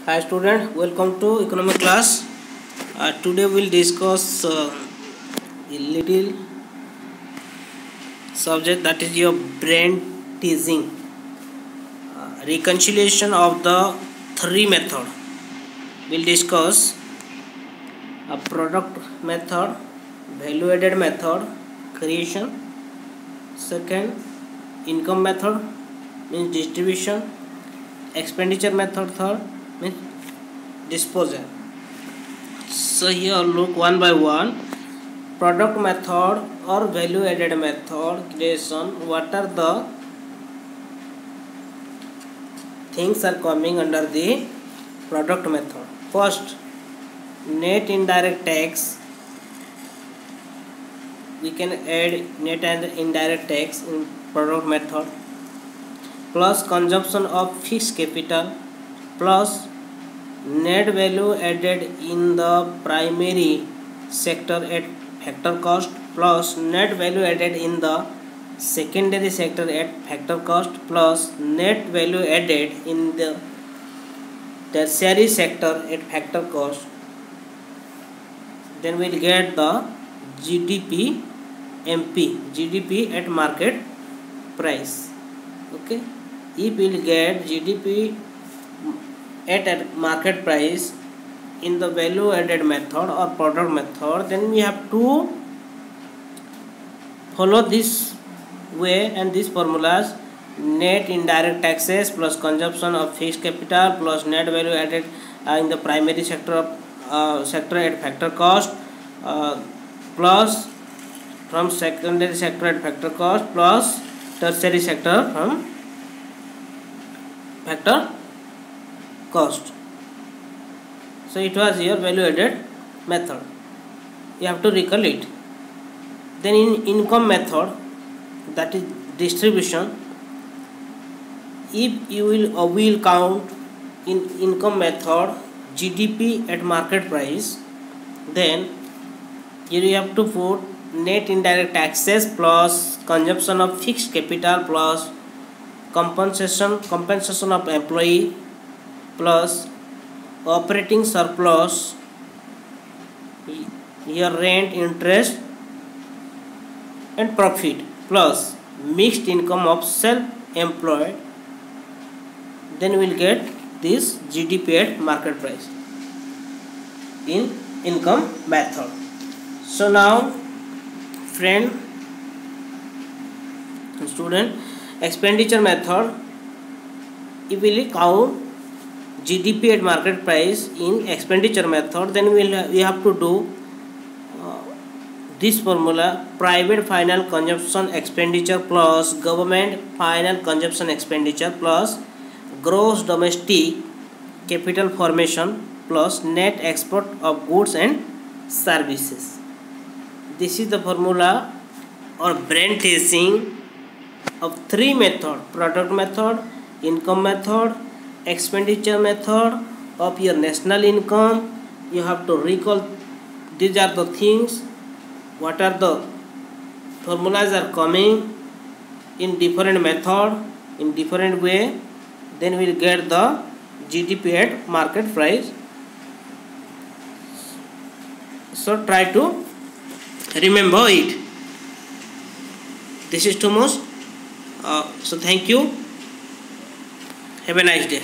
Hi student, welcome to economic class. Today we'll discuss a little subject that is your brain teasing. Reconciliation of the three method. We'll discuss a product method, value added method, creation. Second, income method means distribution. Expenditure method third means disposal. So here look one by one. Product method or value added method creation. What are the things are coming under the product method? First, net indirect tax. We can add net and indirect tax in product method, plus consumption of fixed capital, plus net value added in the primary sector at factor cost, plus net value added in the secondary sector at factor cost, plus net value added in the tertiary sector at factor cost. Then we'll get the GDP at market price. Okay, if we'll get GDP at market price in the value added method or product method, then we have to follow this way and these formulas: net indirect taxes plus consumption of fixed capital plus net value added in the primary sector at factor cost, plus from secondary sector at factor cost, plus tertiary sector from factor cost. So it was your value added method. You have to recall it. Then in income method, that is distribution, if you will count in income method GDP at market price, then you have to put net indirect taxes plus consumption of fixed capital plus compensation of employee plus operating surplus, your rent, interest and profit, plus mixed income of self-employed. Then we will get this GDP at market price in income method. So now friend student, expenditure method, if we will count GDP at market price in expenditure method, then we have to do this formula: private final consumption expenditure plus government final consumption expenditure plus gross domestic capital formation plus net export of goods and services. This is the formula or brain teasing of three method: product method, income method, expenditure method of your national income. You have to recall these are the things, what are the formulas are coming in different method, in different way. Then we will get the GDP at market price. So try to remember it. This is too much. So thank you. Have a nice day.